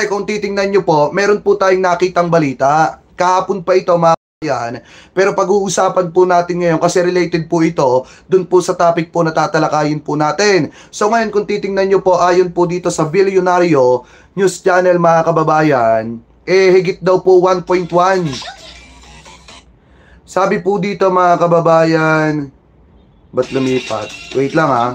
Kasi kung titingnan nyo po, meron po tayong nakitang balita. Kahapon pa ito mga yan. Pero pag-uusapan po natin ngayon kasi related po ito dun po sa topic po na tatalakayin po natin. So ngayon kung titingnan nyo po, ayon po dito sa Billionario News Channel mga kababayan, higit daw po 1.1. Sabi po dito mga kababayan, ba't lumipat? Wait lang ha.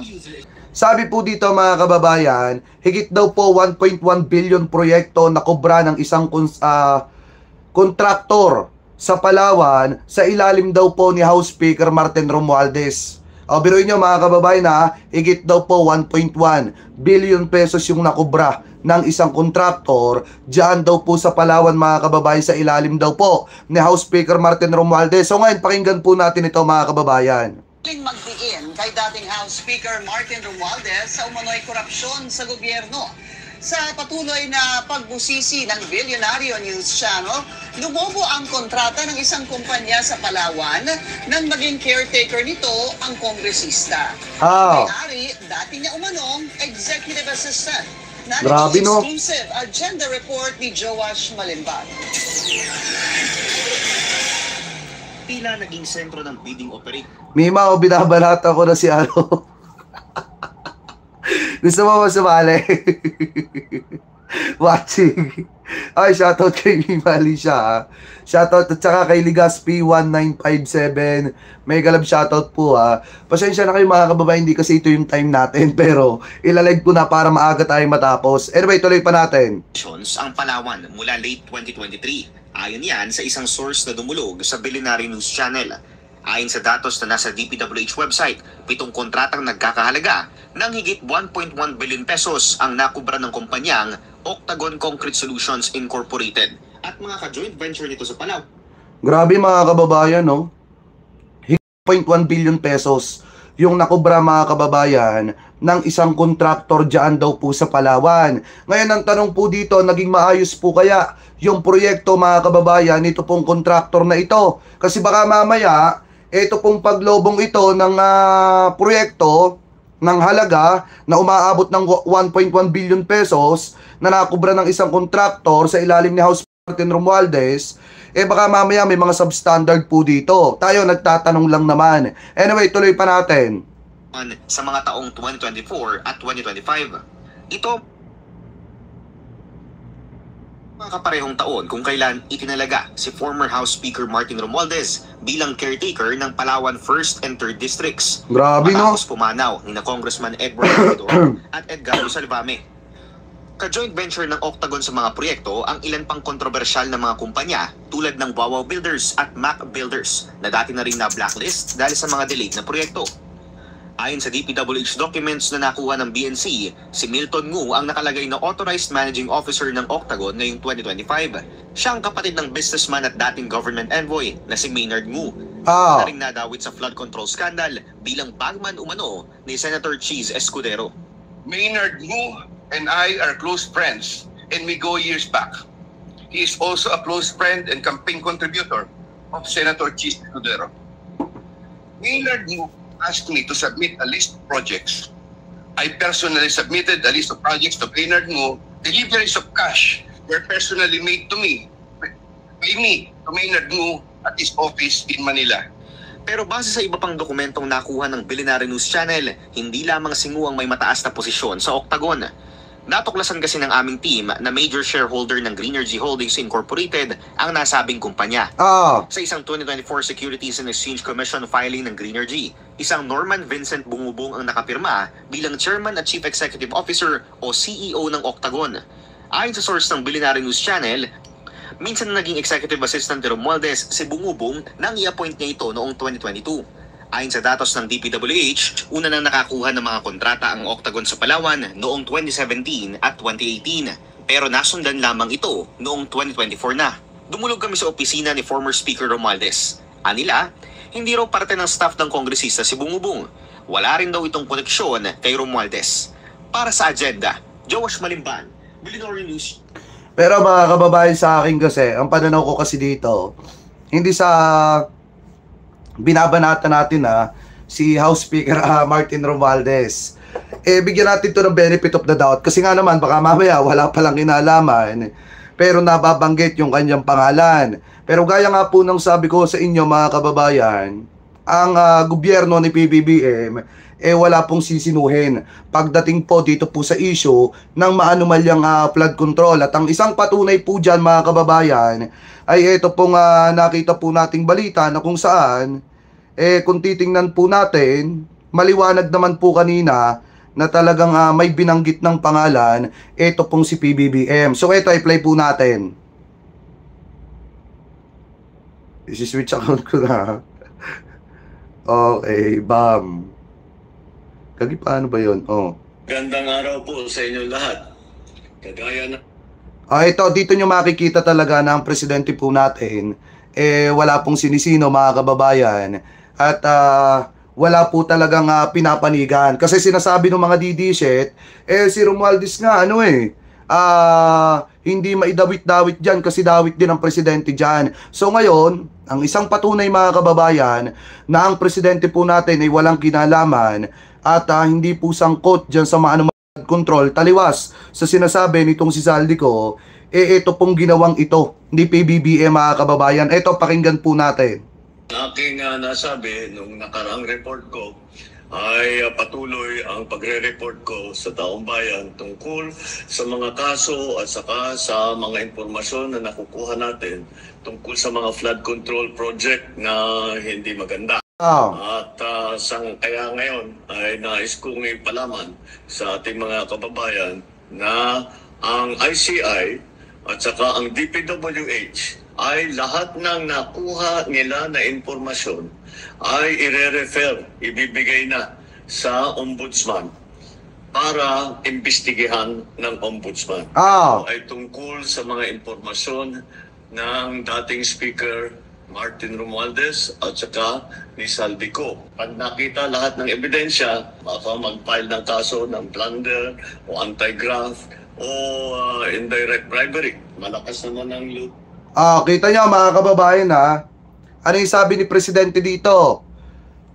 Sabi po dito mga kababayan, higit daw po 1.1 billion proyekto na kubra ng isang kontraktor sa Palawan sa ilalim daw po ni House Speaker Martin Romualdez. O biruin nyo mga kababayan ha, higit daw po 1.1 billion pesos yung nakubra ng isang kontraktor dyan daw po sa Palawan mga kababayan sa ilalim daw po ni House Speaker Martin Romualdez. So ngayon pakinggan po natin ito mga kababayan. Magdiin kay dating House Speaker Martin Romualdez sa umano'y korupsyon sa gobyerno. Sa patuloy na pagbusisi ng Billionario News Channel, lumobo ang kontrata ng isang kumpanya sa Palawan nang maging caretaker nito ang kongresista. May-ari, dati niya umanong executive assistant. Grabe no? Exclusive agenda report ni Joash Malimbag. Tila naging sentro ng bidding operate. Mima, binabalata ko na si ano. Gusto mo sumali? Watching. Ay, shoutout kay Mima Alicia ha. Shoutout at saka kay Ligaspi 1957. May galab shoutout po ha. Pasensya na kayo mga kababayan, hindi kasi ito yung time natin. Pero ilalive ko na para maaga tayo matapos. Anyway, tuloy pa natin. Ang Palawan mula late 2023. Ayon yan sa isang source na dumulog sa Billionario News Channel. Ayon sa datos na nasa DPWH website, 7 kontratang nagkakahalaga ng higit 1.1 billion pesos ang nakubra ng kumpanyang Octagon Concrete Solutions Incorporated at mga ka-joint venture nito sa Palawan. Grabe mga kababayan, no? Higit 1.1 billion pesos yung nakubra mga kababayan ng isang kontraktor dyan daw po sa Palawan. Ngayon ang tanong po dito, naging maayos po kaya yung proyekto mga kababayan, ito pong kontraktor na ito? Kasi baka mamaya, ito pong paglobong ito ng proyekto ng halaga na umaabot ng 1.1 billion pesos na nakubra ng isang kontraktor sa ilalim ni House Martin Romualdez, baka mamaya may mga substandard po dito. Tayo nagtatanong lang naman. Anyway, tuloy pa natin. Sa mga taong 2024 at 2025, ito mga kaparehong taon kung kailan itinalaga si former House Speaker Martin Romualdez bilang caretaker ng Palawan 1st and 3rd Districts. Grabe no? Matapos pumanaw ni na Congressman Edward Rodor at Edgardo Salvame. Ka-joint venture ng Octagon sa mga proyekto ang ilan pang kontrobersyal na mga kumpanya tulad ng Wawaw Builders at Mac Builders na dati na rin na blacklist dahil sa mga delayed na proyekto. Ayon sa DPWH documents na nakuha ng BNC, si Milton Ngu ang nakalagay na Authorized Managing Officer ng Octagon ngayong 2025. Siya ang kapatid ng businessman at dating government envoy na si Maynard Ngu. Na ring nadawit sa flood control scandal bilang bagman umano ni Senator Cheese Escudero. Maynard Ngu and I are close friends and we go years back. He is also a close friend and campaign contributor of Senator Cheese Escudero. Maynard Ngu asked me to submit a list of projects. I personally submitted a list of projects to Maynard Ngu. Deliveries of cash were personally made to me, by me, to Maynard Ngu at his office in Manila. Pero base sa iba pang dokumentong nakuha ng Billionario News Channel, hindi lamang si Ngu ang may mataas na posisyon sa Octagon. Natuklasan kasi ng aming team na major shareholder ng Greenergy Holdings Incorporated ang nasabing kumpanya. Sa isang 2024 Securities and Exchange Commission filing ng Greenergy, isang Norman Vincent Bungubong ang nakapirma bilang Chairman at Chief Executive Officer o CEO ng Octagon. Ayon sa source ng Billionario News Channel, minsan na naging Executive Assistant ni Romualdez si Bungubong nang i-appoint niya ito noong 2022. Ayon sa datos ng DPWH, una nang nakakuha ng mga kontrata ang Octagon sa Palawan noong 2017 at 2018, pero nasundan lamang ito noong 2024 na. Dumulog kami sa opisina ni former Speaker Romualdez. Anila, hindi raw parte ng staff ng kongresista si Bungubong. Wala rin daw itong koneksyon kay Romualdez. Para sa agenda, Joash Malimban, Billionario News. Pero mga kababayan sa akin kasi, ang pananaw ko kasi dito, hindi sa binabanata natin si House Speaker Martin Romualdez. bigyan natin to ng benefit of the doubt. Kasi nga naman, baka mamaya wala palang kinalaman, pero nababanggit yung kanyang pangalan. Pero gaya nga po ng sabi ko sa inyo mga kababayan, ang gobyerno ni PBBM, wala pong sisinuhin pagdating po dito po sa issue ng maanumalyang flood control. At ang isang patunay po dyan mga kababayan, ay ito pong nakita po nating balita na kung saan, kung titingnan po natin, maliwanag naman po kanina na talagang may binanggit ng pangalan, ito pong si PBBM. So ito, i-play po natin. Isi-switch account ko na. Okay, bam. Kagi, paano ba yun? Oh. Gandang araw po sa inyo lahat. Kagaya na... Ito, dito nyo makikita talaga na ang presidente po natin, wala pong sinisino mga kababayan. At wala po talagang pinapanigan. Kasi sinasabi ng mga DD-shit, si Romualdez nga, hindi maidawit-dawit dyan kasi dawit din ang presidente dyan. So ngayon, ang isang patunay mga kababayan, na ang presidente po natin ay walang kinalaman at hindi po sangkot dyan sa maanumang control, taliwas sa sinasabi nitong si Saldico, ito pong ginawang ito ni PBBM mga kababayan. Ito, pakinggan po natin. Aking nasabi nung nakaraang report ko ay patuloy ang pagre-report ko sa taong bayan tungkol sa mga kaso at saka sa mga impormasyon na nakukuha natin tungkol sa mga flood control project na hindi maganda. At kaya ngayon ay nais kong ipalaman sa ating mga kababayan na ang ICI at saka ang DPWH ay lahat ng nakuha nila na impormasyon ay ire-refer, ibibigay na sa ombudsman para imbestigahan ng ombudsman. Ay tungkol sa mga impormasyon ng dating Speaker Martin Romualdez at saka ni Saldico. Pag nakita lahat ng ebidensya, baka mag-file ng kaso ng plunder o anti-graft o indirect bribery. Malakas naman ang loot. Kita nyo mga kababayan ano yung sabi ni Presidente dito?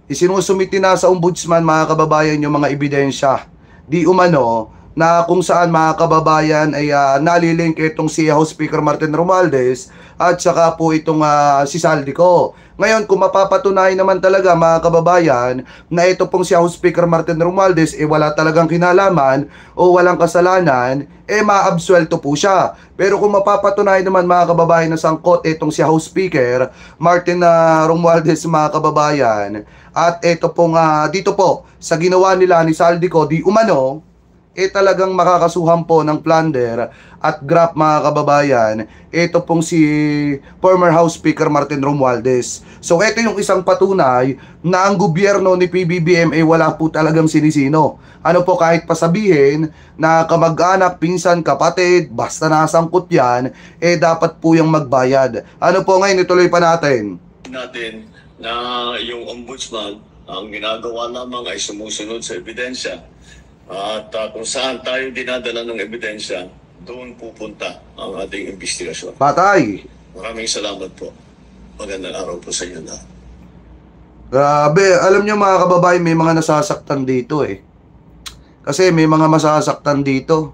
Isinusumiti na sa ombudsman mga kababayan yung mga ebidensya. Di umano na kung saan mga kababayan ay nalilink itong si House Speaker Martin Romualdez at saka po itong si Saldico. Ngayon, kung mapapatunayan naman talaga mga kababayan na ito pong si House Speaker Martin Romualdez wala talagang kinalaman o walang kasalanan, maabsuelto po siya. Pero kung mapapatunayan naman mga kababayan na sangkot itong si House Speaker Martin Romualdez mga kababayan, at ito pong dito po sa ginawa nila ni Saldico, di umano talagang makakasuhan po ng plunder at graft mga kababayan, ito pong si former House Speaker Martin Romualdez. So ito yung isang patunay na ang gobyerno ni PBBM wala po talagang sinisino. Ano po, kahit pasabihin na kamag-anak, pinsan, kapatid, basta nasangkot yan, dapat po yung magbayad. Ano po, ngayon ituloy pa natin Na yung ombudsman, ang ginagawa lamang ay sumusunod sa ebidensya. At kung saan tayo dinadala ng ebidensya, doon pupunta ang ating investigasyon. Patay! Maraming salamat po. Magandang araw po sa inyo lahat. Grabe, alam nyo mga kababayan, may mga nasasaktan dito Kasi may mga masasaktan dito.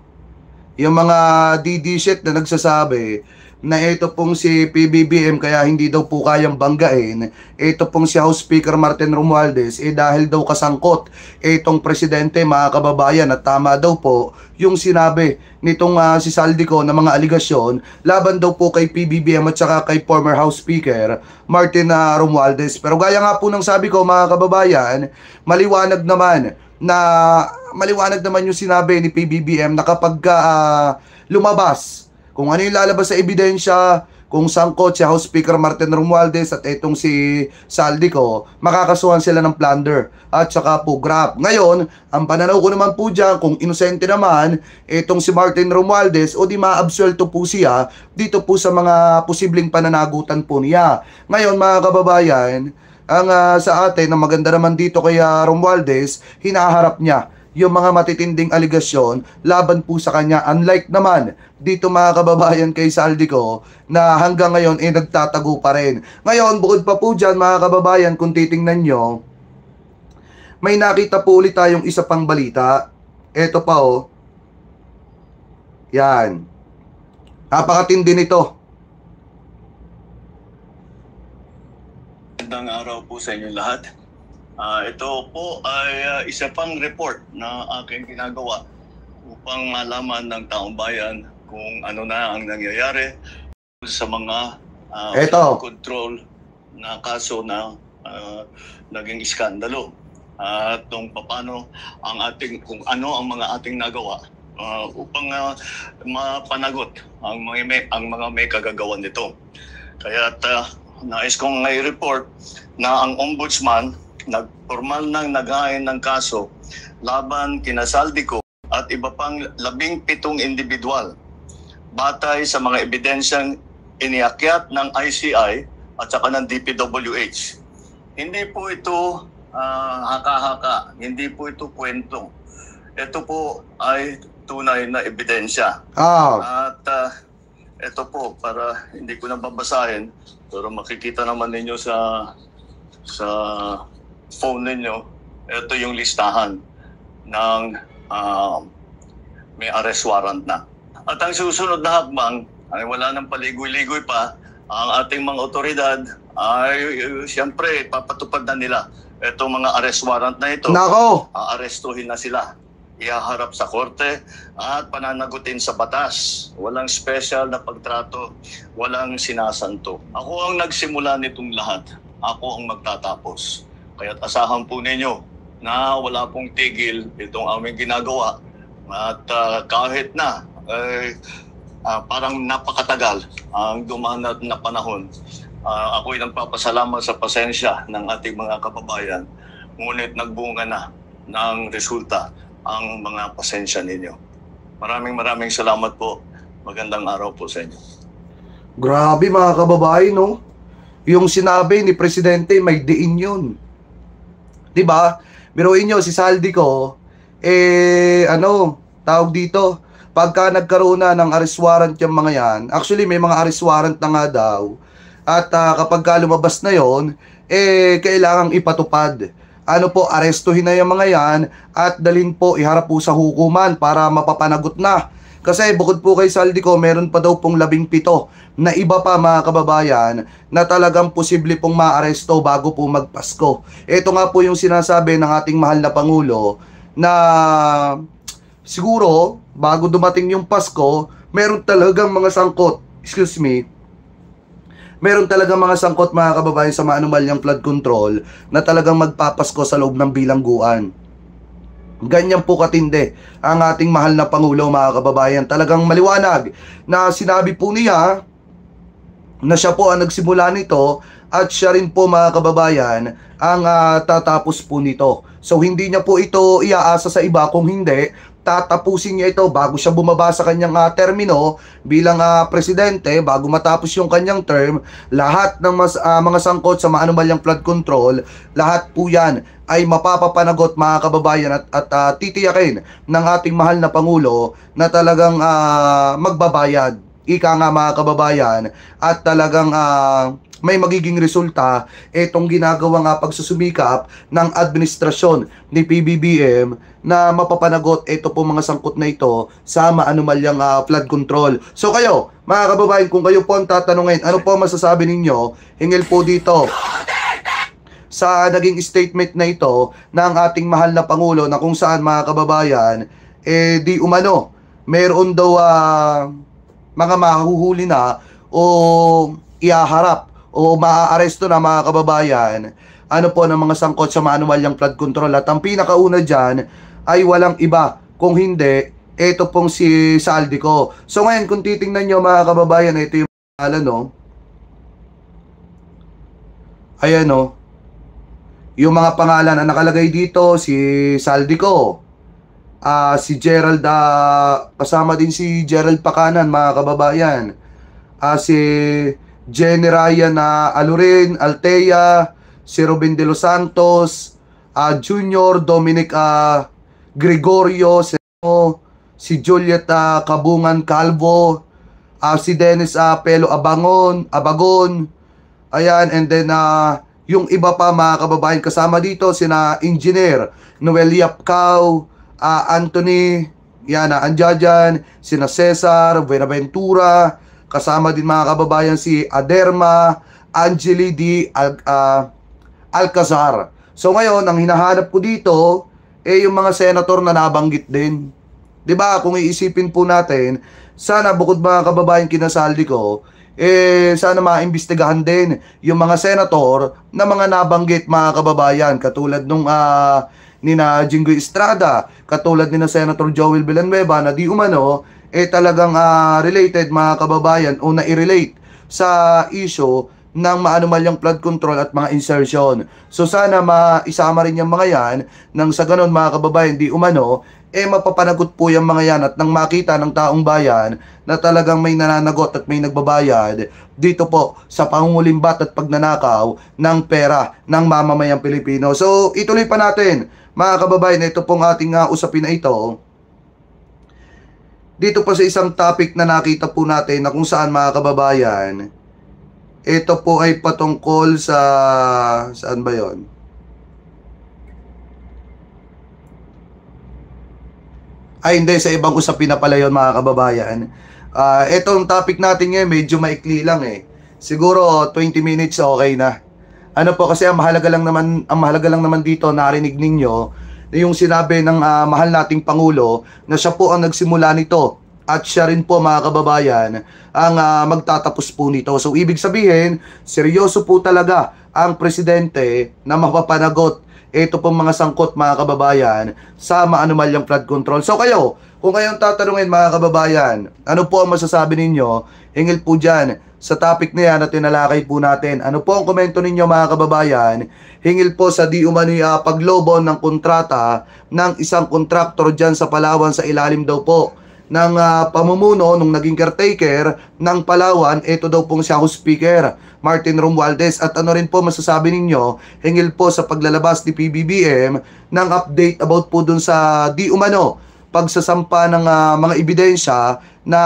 Yung mga DD-shit na nagsasabi na ito pong si PBBM kaya hindi daw po kayang banggain, ito pong si House Speaker Martin Romualdez dahil daw kasangkot itong presidente mga kababayan, at tama daw po yung sinabi nitong si Saldico na mga aligasyon laban daw po kay PBBM at saka kay former House Speaker Martin Romualdez. Pero gaya nga po ng sabi ko mga kababayan, maliwanag naman yung sinabi ni PBBM na kapag lumabas kung ano yung lalabas sa ebidensya, kung sangkot si House Speaker Martin Romualdez at itong si Saldico, makakasuhan sila ng plunder at saka po graft. Ngayon, ang pananaw ko naman po dyan, kung inosente naman itong si Martin Romualdez, o di maabsuelto po siya dito po sa mga posibleng pananagutan po niya. Ngayon mga kababayan, ang sa atin na maganda naman dito kay Romualdez, hinaharap niya yung mga matitinding aligasyon laban po sa kanya. Unlike naman dito mga kababayan kay Saldico na hanggang ngayon nagtatago pa rin. Ngayon, bukod pa po dyan mga kababayan, kung titingnan nyo, may nakita po ulit tayong isa pang balita Ito pa oh. Yan. Napakatindi nito. Magandang araw po sa inyo lahat. Ito po ay isa pang report na aking ginagawa upang malaman ng taong bayan kung ano na ang nangyayari sa mga control na kaso na naging iskandalo. At kung paano kung ano ang mga ating nagawa upang mapanagot ang mga may kagagawan nito. Kaya nais kong i-report na ang ombudsman nagpormal ng naghain ng kaso laban kina Saldico at iba pang 17 individual batay sa mga ebidensyang iniakyat ng ICI at saka ng DPWH. Hindi po ito haka-haka, hindi po ito kwento. Ito po ay tunay na ebidensya. At ito po, para hindi ko na babasahin, pero makikita naman ninyo sa phone ninyo, ito yung listahan ng may arrest warrant na. At ang susunod na hakbang ay wala nang paligoy-ligoy pa. Ang ating mga otoridad ay siyempre papatupad na nila itong mga arrest warrant na ito. Nako! Aarestuhin na sila. Ihaharap sa korte at pananagutin sa batas. Walang special na pagtrato, walang sinasanto. Ako ang nagsimula nitong lahat. Ako ang magtatapos. Kaya't asahan po ninyo na wala pong tigil itong aming ginagawa. At kahit na parang napakatagal ang dumaan na panahon, ako'y nagpapasalamat sa pasensya ng ating mga kababayan. Ngunit nagbunga na ng resulta ang mga pasensya ninyo. Maraming salamat po. Magandang araw po sa inyo. Grabe mga kababayan, no? Yung sinabi ni Presidente, may diin yun. Diba? Biruin nyo, si Saldico, tawag dito, pagka nagkaroon na ng arrest warrant yung mga yan, actually may mga arrest warrant na nga daw, at kapag lumabas na yon, kailangang ipatupad. Arestuhin na yung mga yan at dalhin po, iharap po sa hukuman para mapapanagot na. Kasi bukod po kay Saldico, meron pa daw pong 17 na iba pa mga kababayan na talagang posible pong maaresto bago po magpasko. Ito nga po yung sinasabi ng ating mahal na Pangulo na siguro bago dumating yung Pasko, meron talagang mga sangkot, meron talagang mga sangkot mga kababayan sa maanumalyang flood control na talagang magpapasko sa loob ng bilangguan. Ganyan po katindi ang ating mahal na Pangulo mga kababayan. Talagang maliwanag na sinabi po niya na siya po ang nagsimula nito at siya rin po mga kababayan ang tatapos po nito. So hindi niya po ito iaasa sa iba, kung hindi tatapusin niya ito bago siya bumaba sa kanyang termino bilang presidente, bago matapos yung kanyang term. Lahat ng mga sangkot sa maanumalyang flood control, lahat po yan ay mapapapanagot mga kababayan at titiyakin ng ating mahal na Pangulo na talagang magbabayad. Ika nga mga kababayan, at talagang may magiging resulta itong ginagawang pagsusumikap ng administrasyon ni PBBM na mapapanagot ito po mga sangkot na ito sa maanumalyang flood control. So kayo, mga kababayan, kung kayo po ang tatanungin, ano po masasabi ninyo hinggil po dito sa naging statement na ito ng ating mahal na Pangulo, na kung saan mga kababayan, di umano, meron daw mga mahuhuli na o iaharap o maaaresto na mga kababayan, ng mga sangkot sa maanumalyang flood control. At ang pinakauna dyan ay walang iba kung hindi ito pong si Saldico. So ngayon, kung titingnan nyo mga kababayan, ito yung pangalan, no? Ayan, no? Yung mga pangalan na nakalagay dito, si Saldico, si Gerald, kasama din si Gerald Pacanan mga kababayan, si Jenny Ryan Alurin, Altea, si Robin De Los Santos, Junior, Dominic Gregorio, si Juliet Kabungan Calvo, si Dennis Pelo Abagon, ayan, and then yung iba pa mga kababayan kasama dito, sina Engineer Noel Yapcao, Anthony, yan, andyan dyan, sina Cesar, Buenaventura, kasama din mga kababayan si Aderma, Angeli D. Alcazar. So ngayon, ang hinahanap ko dito, yung mga senator na nabanggit din. 'Di ba? Kung iisipin po natin, sana bukod mga kababayan kinasaldi ko, sana maimbestigahan din yung mga senator na mga nabanggit mga kababayan, katulad nung nina Jinggoy Estrada, katulad nina Senator Joel Villanueva na di umano talagang related mga kababayan o na-relate sa issue ng maanumalyang flood control at mga insertion. So sana maisama rin yung mga yan nang sa ganon mga kababayan di umano mapapanagot po yung mga yan at nang makita ng taong bayan na talagang may nananagot at may nagbabayad dito po sa pangungulimbat at pagnanakaw ng pera ng mamamayang Pilipino. So ituloy pa natin mga kababayan, ito pong ating usapin na ito dito po sa isang topic na nakita po natin na kung saan mga kababayan, ito po ay patungkol sa saan ba yon? Ay hindi, sa ibang usapin na pala yun mga kababayan. Itong topic natin ngayon medyo maikli lang siguro 20 minutes okay na. Ano po kasi ang mahalaga lang naman dito narinig ninyo yung sinabi ng mahal nating Pangulo na siya po ang nagsimula nito at siya rin po mga kababayan ang magtatapos po nito. So ibig sabihin, seryoso po talaga ang presidente na mapapanagot ito pong mga sangkot mga kababayan sa maanumalyang flood control. So kayo, kung kayong tatanungin mga kababayan, ano po ang masasabi ninyo? Hingil po dyan sa topic na yan na tinalakay po natin. Ano po ang komento ninyo mga kababayan? Hingil po sa di umano'y paglobon ng kontrata ng isang kontraktor dyan sa Palawan sa ilalim daw po ng pamumuno nung naging caretaker ng Palawan, ito daw pong siya House Speaker Martin Romualdez. At ano rin po masasabi ninyo hingil po sa paglalabas ni PBBM ng update about po dun sa di umano pagsasampa ng mga ebidensya na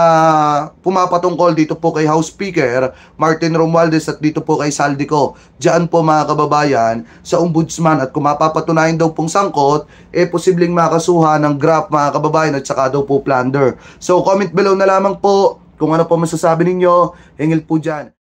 pumapatungkol dito po kay House Speaker Martin Romualdez at dito po kay Saldico. Diyan po mga kababayan sa ombudsman, at kung mapapatunayan daw pong sangkot, posibleng makasuha ng graft mga kababayan at saka daw po plunder. So comment below na lamang po kung ano po masasabi ninyo, hingil po dyan.